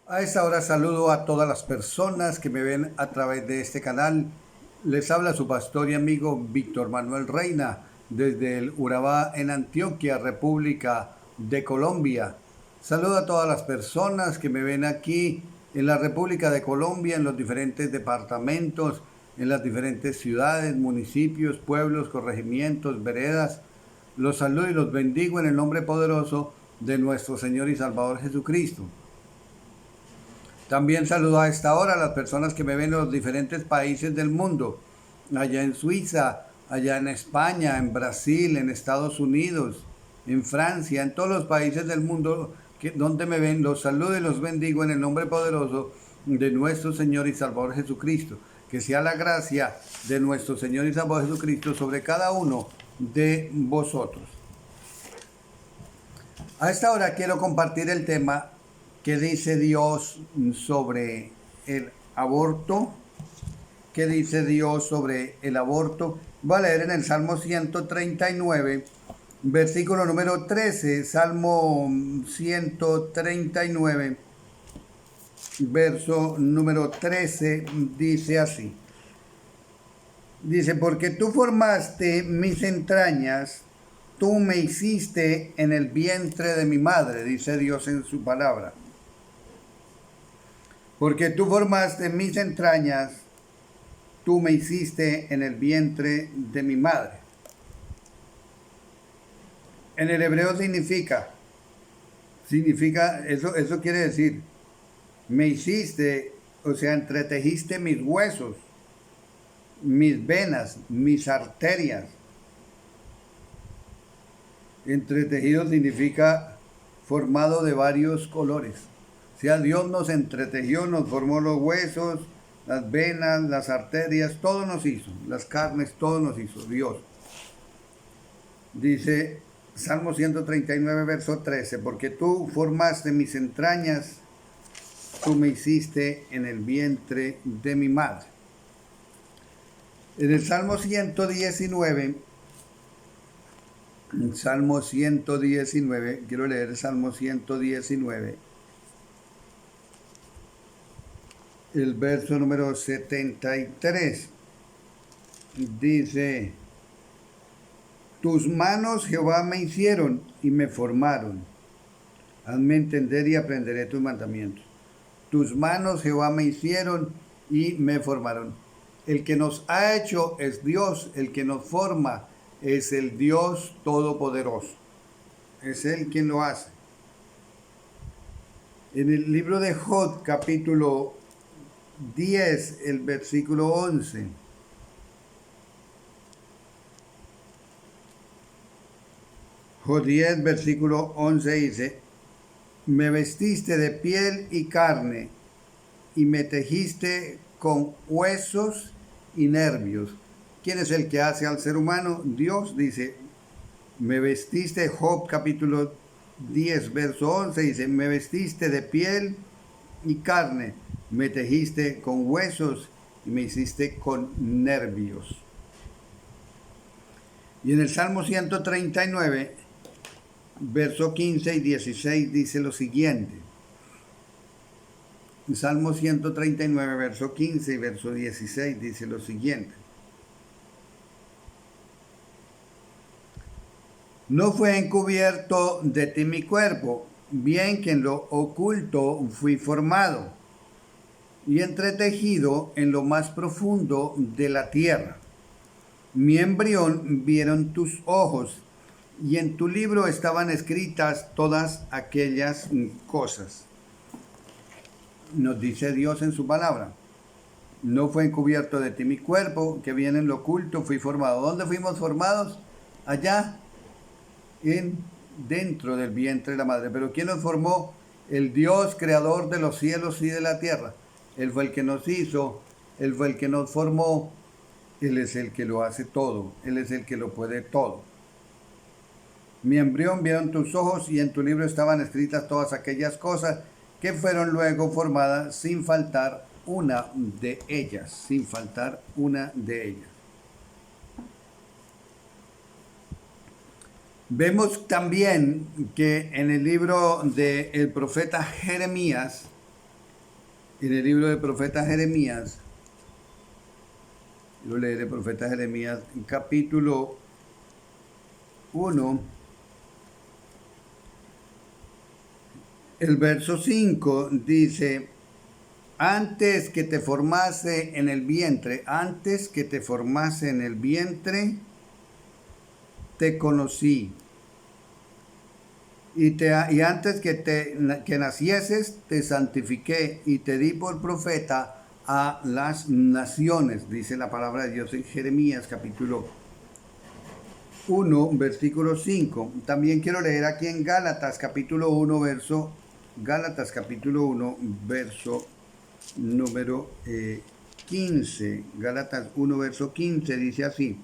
A esta hora saludo a todas las personas que me ven a través de este canal. Les habla su pastor y amigo Víctor Manuel Reina desde el Urabá en Antioquia, República de Colombia. Saludo a todas las personas que me ven aquí en la República de Colombia, en los diferentes departamentos, en las diferentes ciudades, municipios, pueblos, corregimientos, veredas. Los saludo y los bendigo en el nombre poderoso de nuestro Señor y Salvador Jesucristo. También saludo a esta hora a las personas que me ven en los diferentes países del mundo, allá en Suiza, allá en España, en Brasil, en Estados Unidos, en Francia, en todos los países del mundo donde me ven. Los saludo y los bendigo en el nombre poderoso de nuestro Señor y Salvador Jesucristo. Que sea la gracia de nuestro Señor y Salvador Jesucristo sobre cada uno de vosotros. A esta hora quiero compartir el tema que dice Dios sobre el aborto. ¿Qué dice Dios sobre el aborto? Voy a leer en el Salmo 139, versículo número 13. Salmo 139, verso número 13, dice así. Dice, porque tú formaste mis entrañas, tú me hiciste en el vientre de mi madre, dice Dios en su palabra. Porque tú formaste mis entrañas, tú me hiciste en el vientre de mi madre. En el hebreo significa, eso quiere decir, me hiciste, o sea, entretejiste mis huesos, mis venas, mis arterias. Entretejido significa formado de varios colores. O sea, Dios nos entretejió, nos formó los huesos, las venas, las arterias, todo nos hizo, las carnes, todo nos hizo Dios. Dice Salmo 139, verso 13, porque tú formaste mis entrañas, tú me hiciste en el vientre de mi madre. En el Salmo 119, quiero leer el Salmo 119, el verso número 73, dice, tus manos, Jehová, me hicieron y me formaron. Hazme entender y aprenderé tus mandamientos. Tus manos, Jehová, me hicieron y me formaron. El que nos ha hecho es Dios, el que nos forma es el Dios Todopoderoso. Es Él quien lo hace. En el libro de Job, capítulo 10, el versículo 11. Job 10, versículo 11 dice, me vestiste de piel y carne, y me tejiste con huesos y nervios. ¿Quién es el que hace al ser humano? Dios. Dice, me vestiste, Job capítulo 10, verso 11, dice, me vestiste de piel y carne, me tejiste con huesos y me hiciste con nervios. Y en el Salmo 139, verso 15 y 16 dice lo siguiente. El Salmo 139, verso 15 y verso 16 dice lo siguiente. No fue encubierto de ti mi cuerpo, bien que en lo oculto fui formado y entretejido en lo más profundo de la tierra. Mi embrión vieron tus ojos, y en tu libro estaban escritas todas aquellas cosas. Nos dice Dios en su palabra. No fue encubierto de ti mi cuerpo, que bien en lo oculto fui formado. ¿Dónde fuimos formados? Allá, dentro del vientre de la madre. Pero ¿quién nos formó? El Dios creador de los cielos y de la tierra. Él fue el que nos hizo, Él fue el que nos formó, Él es el que lo hace todo, Él es el que lo puede todo. Mi embrión vieron tus ojos, y en tu libro estaban escritas todas aquellas cosas que fueron luego formadas sin faltar una de ellas, sin faltar una de ellas. Vemos también que en el libro del profeta Jeremías, en el libro del profeta Jeremías, yo leeré el profeta Jeremías, en capítulo 1, el verso 5 dice: antes que te formase en el vientre, antes que te formase en el vientre, te conocí. Y antes que nacieses, te santifiqué y te di por profeta a las naciones, dice la palabra de Dios en Jeremías capítulo 1, versículo 5. También quiero leer aquí en Gálatas capítulo 1, verso número 15. Gálatas 1, verso 15 dice así: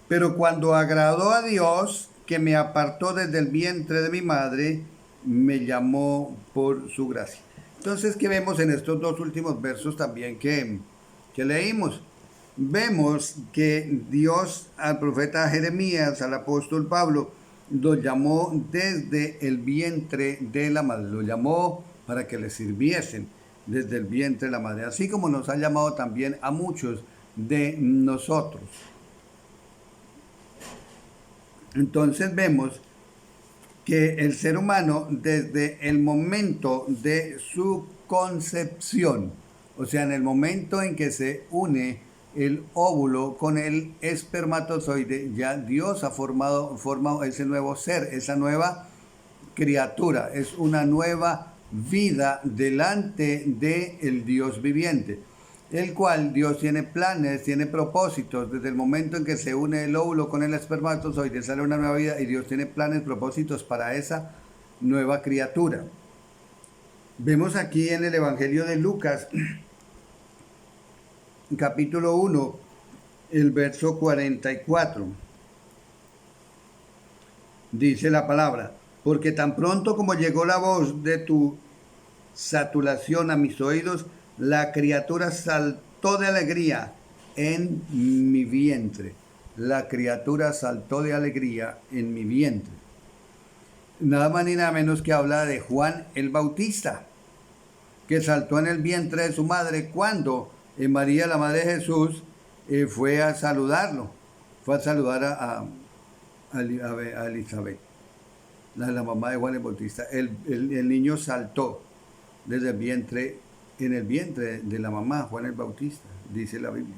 pero cuando agradó a Dios, que me apartó desde el vientre de mi madre, me llamó por su gracia. Entonces, ¿qué vemos en estos dos últimos versos también que leímos? Vemos que Dios al profeta Jeremías, al apóstol Pablo, lo llamó desde el vientre de la madre, lo llamó para que le sirviesen desde el vientre de la madre, así como nos ha llamado también a muchos de nosotros. Entonces vemos que el ser humano, desde el momento de su concepción, o sea, en el momento en que se une el óvulo con el espermatozoide, ya Dios ha formado ese nuevo ser, esa nueva criatura, es una nueva vida delante del Dios viviente, el cual Dios tiene planes, tiene propósitos. Desde el momento en que se une el óvulo con el espermatozoide sale una nueva vida, y Dios tiene planes, propósitos para esa nueva criatura. Vemos aquí en el Evangelio de Lucas, capítulo 1, el verso 44. Dice la palabra: porque tan pronto como llegó la voz de tu saturación a mis oídos, la criatura saltó de alegría en mi vientre. La criatura saltó de alegría en mi vientre. Nada más ni nada menos que habla de Juan el Bautista, que saltó en el vientre de su madre cuando María, la madre de Jesús, fue a saludarlo. Fue a saludar a Elizabeth, la mamá de Juan el Bautista. El niño saltó desde el vientre, en el vientre de la mamá, Juan el Bautista, dice la Biblia.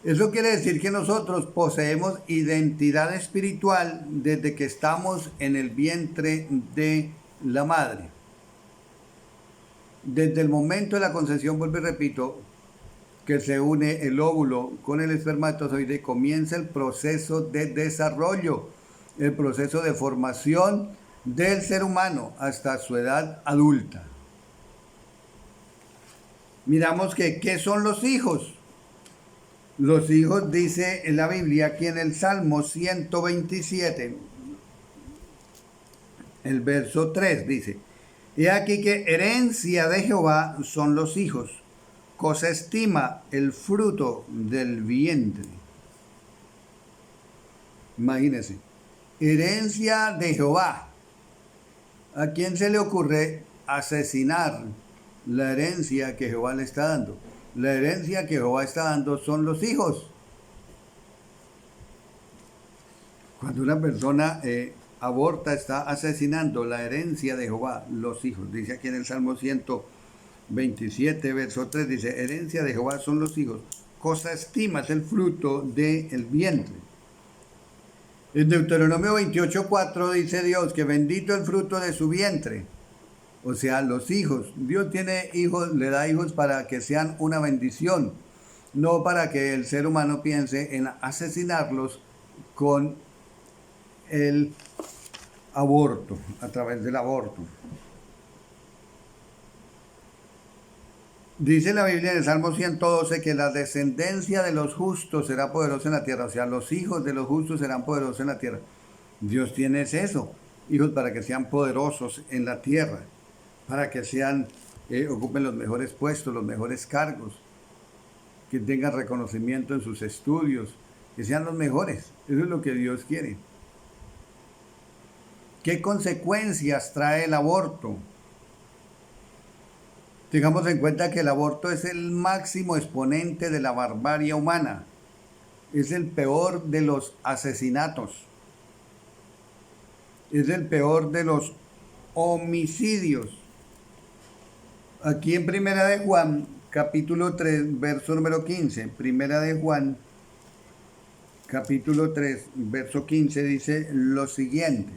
Eso quiere decir que nosotros poseemos identidad espiritual desde que estamos en el vientre de la madre. Desde el momento de la concepción, vuelvo y repito, que se une el óvulo con el espermatozoide, comienza el proceso de desarrollo, el proceso de formación del ser humano hasta su edad adulta. Miramos que, ¿qué son los hijos? Los hijos, dice en la Biblia, aquí en el Salmo 127, el verso 3, dice: he aquí que herencia de Jehová son los hijos, cosa estima el fruto del vientre. Imagínense, herencia de Jehová. ¿A quién se le ocurre asesinar la herencia que Jehová le está dando? La herencia que Jehová está dando son los hijos. Cuando una persona aborta, está asesinando la herencia de Jehová, los hijos. Dice aquí en el Salmo 127, verso 3, dice: herencia de Jehová son los hijos, cosa estima es el fruto del vientre. En Deuteronomio 28:4 dice Dios que bendito el fruto de su vientre, o sea, los hijos. Dios tiene hijos, le da hijos para que sean una bendición, no para que el ser humano piense en asesinarlos con el aborto, a través del aborto. Dice la Biblia en el Salmo 112 que la descendencia de los justos será poderosa en la tierra, o sea, los hijos de los justos serán poderosos en la tierra. Dios tiene eso, hijos para que sean poderosos en la tierra, para que sean, ocupen los mejores puestos, los mejores cargos, que tengan reconocimiento en sus estudios, que sean los mejores. Eso es lo que Dios quiere. ¿Qué consecuencias trae el aborto? Tengamos en cuenta que el aborto es el máximo exponente de la barbarie humana. Es el peor de los asesinatos. Es el peor de los homicidios. Aquí en Primera de Juan, capítulo 3, verso número 15. Primera de Juan, capítulo 3, verso 15, dice lo siguiente.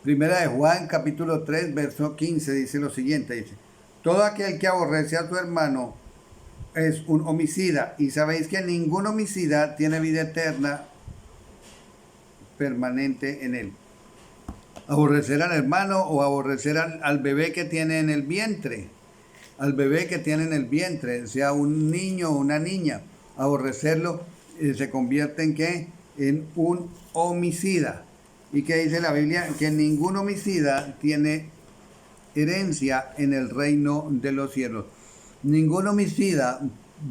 Primera de Juan, capítulo 3, verso 15, dice lo siguiente. Dice, todo aquel que aborrece a su hermano es un homicida. Y sabéis que ningún homicida tiene vida eterna permanente en él. Aborrecer al hermano o aborrecer al bebé que tiene en el vientre. Al bebé que tiene en el vientre, sea un niño o una niña. Aborrecerlo se convierte en ¿qué? En un homicida. ¿Y qué dice la Biblia? Que ningún homicida tiene herencia en el reino de los cielos. Ningún homicida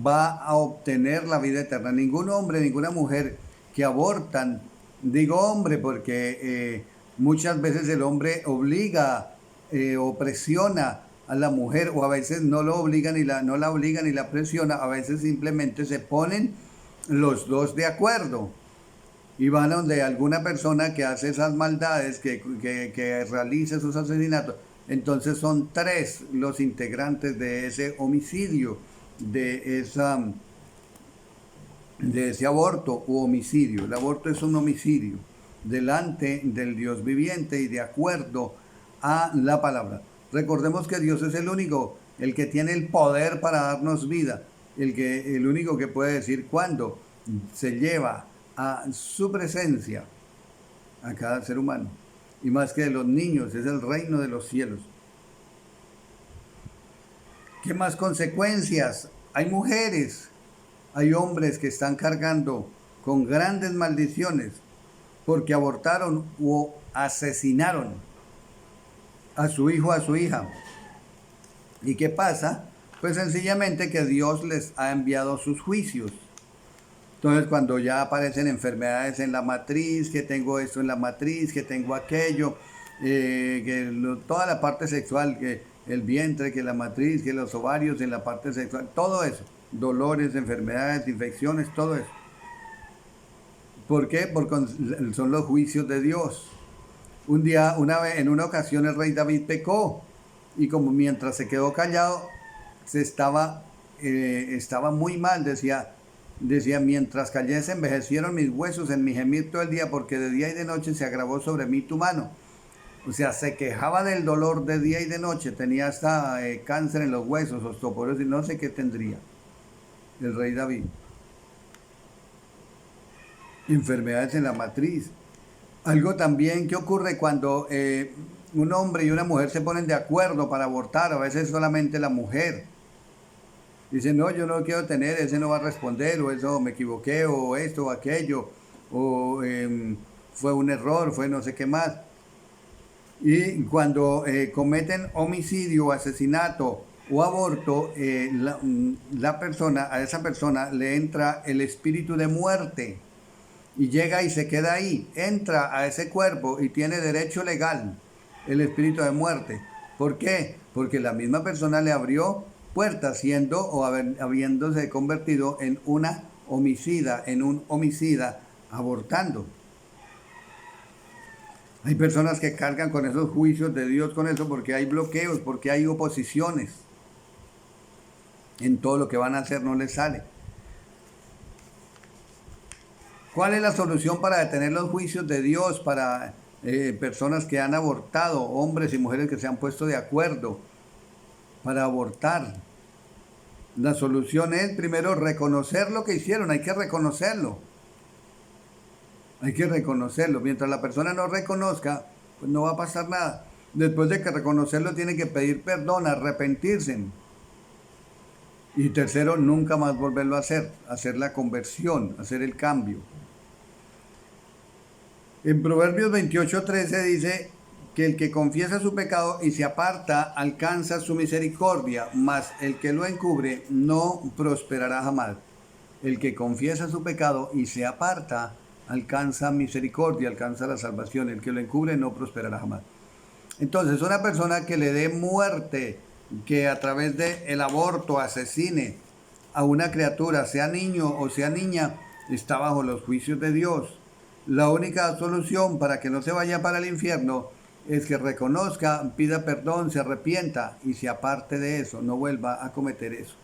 va a obtener la vida eterna. Ningún hombre, ninguna mujer que abortan, digo hombre porque muchas veces el hombre obliga o presiona a la mujer, o a veces no lo obligan no la obligan y la presiona, a veces simplemente se ponen los dos de acuerdo y van a donde alguna persona que hace esas maldades, que realiza esos asesinatos. Entonces son tres los integrantes de ese homicidio, de ese aborto u homicidio. El aborto es un homicidio delante del Dios viviente y de acuerdo a la palabra. Recordemos que Dios es el único, el que tiene el poder para darnos vida, el único que puede decir cuándo se lleva a su presencia a cada ser humano. Y más que de los niños, es el reino de los cielos. ¿Qué más consecuencias? Hay mujeres, hay hombres que están cargando con grandes maldiciones porque abortaron o asesinaron a su hijo, a su hija. ¿Y qué pasa? Pues sencillamente que Dios les ha enviado sus juicios. Entonces cuando ya aparecen enfermedades en la matriz, que tengo esto en la matriz, que tengo aquello, toda la parte sexual, que el vientre, que la matriz, que los ovarios en la parte sexual, todo eso, dolores, enfermedades, infecciones, todo eso. ¿Por qué? Porque son los juicios de Dios. En una ocasión el rey David pecó y como mientras se quedó callado, estaba muy mal, decía, mientras callé se envejecieron mis huesos en mi gemir todo el día, porque de día y de noche se agravó sobre mí tu mano. O sea, se quejaba del dolor de día y de noche, tenía hasta cáncer en los huesos, osteoporosis, no sé qué tendría el rey David. Enfermedades en la matriz. Algo también que ocurre cuando un hombre y una mujer se ponen de acuerdo para abortar, a veces solamente la mujer. Dice, no, yo no lo quiero tener, ese no va a responder, o eso me equivoqué, o esto o aquello, o fue un error, fue no sé qué más. Y cuando cometen homicidio, asesinato o aborto, a esa persona le entra el espíritu de muerte y llega y se queda ahí, entra a ese cuerpo y tiene derecho legal el espíritu de muerte. ¿Por qué? Porque la misma persona le abrió puertas habiéndose convertido en un homicida abortando. Hay personas que cargan con esos juicios de Dios con eso porque hay bloqueos, porque hay oposiciones. En todo lo que van a hacer no les sale. ¿Cuál es la solución para detener los juicios de Dios para personas que han abortado, hombres y mujeres que se han puesto de acuerdo para abortar? La solución es primero reconocer lo que hicieron, hay que reconocerlo. Hay que reconocerlo. Mientras la persona no reconozca, pues no va a pasar nada. Después de que reconocerlo, tiene que pedir perdón, arrepentirse. Y tercero, nunca más volverlo a hacer la conversión, hacer el cambio. En Proverbios 28:13 dice que el que confiesa su pecado y se aparta alcanza su misericordia, mas el que lo encubre no prosperará jamás. El que confiesa su pecado y se aparta alcanza misericordia, alcanza la salvación. El que lo encubre no prosperará jamás. Entonces, una persona que le dé muerte, que a través del aborto asesine a una criatura, sea niño o sea niña, está bajo los juicios de Dios. La única solución para que no se vaya para el infierno es que reconozca, pida perdón, se arrepienta y se aparte de eso, no vuelva a cometer eso.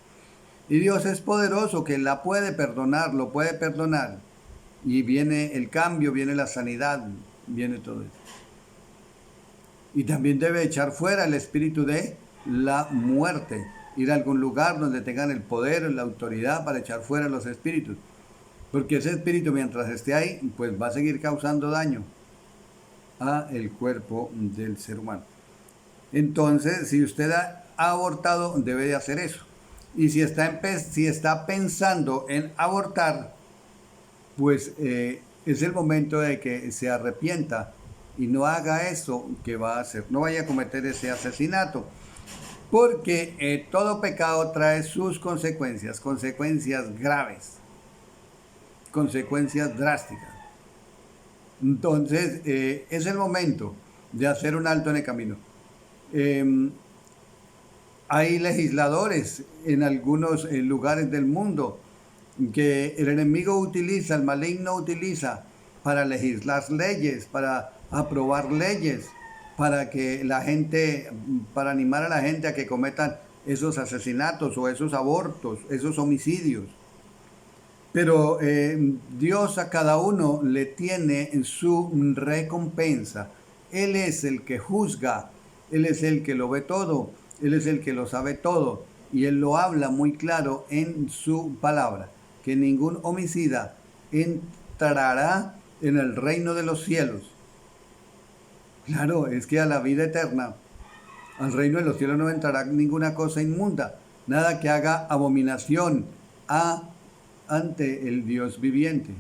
Y Dios es poderoso, que la puede perdonar, lo puede perdonar. Y viene el cambio, viene la sanidad, viene todo eso. Y también debe echar fuera el espíritu de la muerte, ir a algún lugar donde tengan el poder, la autoridad para echar fuera los espíritus. Porque ese espíritu, mientras esté ahí, pues va a seguir causando daño a el cuerpo del ser humano. Entonces, si usted ha abortado, debe de hacer eso. Y si está pensando en abortar, pues es el momento de que se arrepienta y no haga eso que va a hacer. No vaya a cometer ese asesinato. Porque todo pecado trae sus consecuencias, consecuencias graves, consecuencias drásticas. Entonces, es el momento de hacer un alto en el camino. Hay legisladores en algunos lugares del mundo que el enemigo utiliza, el maligno utiliza para legislar leyes, para aprobar leyes, para que la gente, para animar a la gente a que cometan esos asesinatos o esos abortos, esos homicidios. Pero Dios a cada uno le tiene su recompensa. Él es el que juzga, Él es el que lo ve todo, Él es el que lo sabe todo. Y Él lo habla muy claro en su palabra, que ningún homicida entrará en el reino de los cielos. Claro, es que a la vida eterna, al reino de los cielos no entrará ninguna cosa inmunda, nada que haga abominación ante el Dios viviente.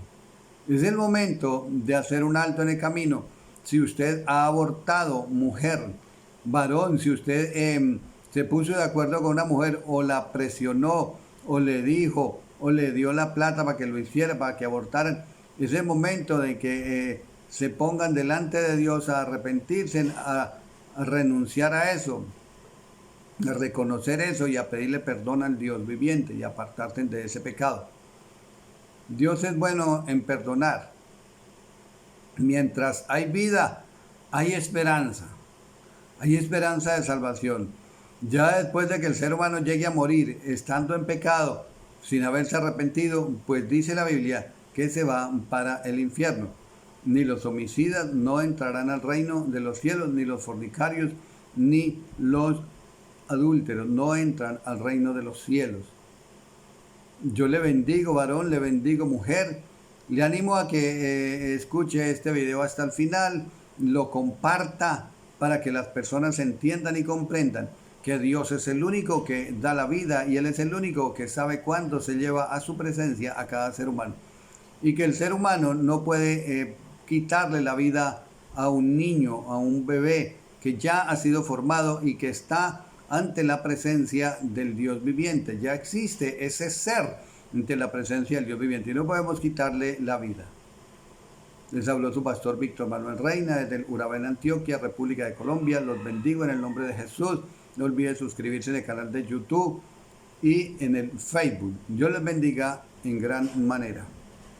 Es el momento de hacer un alto en el camino. Si usted ha abortado, mujer, varón, si usted se puso de acuerdo con una mujer o la presionó o le dijo o le dio la plata para que lo hiciera, para que abortaran, es el momento de que se pongan delante de Dios a arrepentirse, a renunciar a eso, a reconocer eso y a pedirle perdón al Dios viviente y apartarse de ese pecado. Dios es bueno en perdonar. Mientras hay vida, hay esperanza. Hay esperanza de salvación. Ya después de que el ser humano llegue a morir estando en pecado, sin haberse arrepentido, pues dice la Biblia que se va para el infierno. Ni los homicidas no entrarán al reino de los cielos, ni los fornicarios, ni los adúlteros no entran al reino de los cielos. Yo le bendigo, varón, le bendigo, mujer. Le animo a que escuche este video hasta el final, lo comparta para que las personas entiendan y comprendan que Dios es el único que da la vida y Él es el único que sabe cuándo se lleva a su presencia a cada ser humano. Y que el ser humano no puede quitarle la vida a un niño, a un bebé que ya ha sido formado y que está ante la presencia del Dios viviente. Ya existe ese ser ante la presencia del Dios viviente y no podemos quitarle la vida. Les habló su pastor Víctor Manuel Reina desde el Urabá, Antioquia, República de Colombia. Los bendigo en el nombre de Jesús. No olviden suscribirse en el canal de YouTube y en el Facebook. Dios les bendiga en gran manera.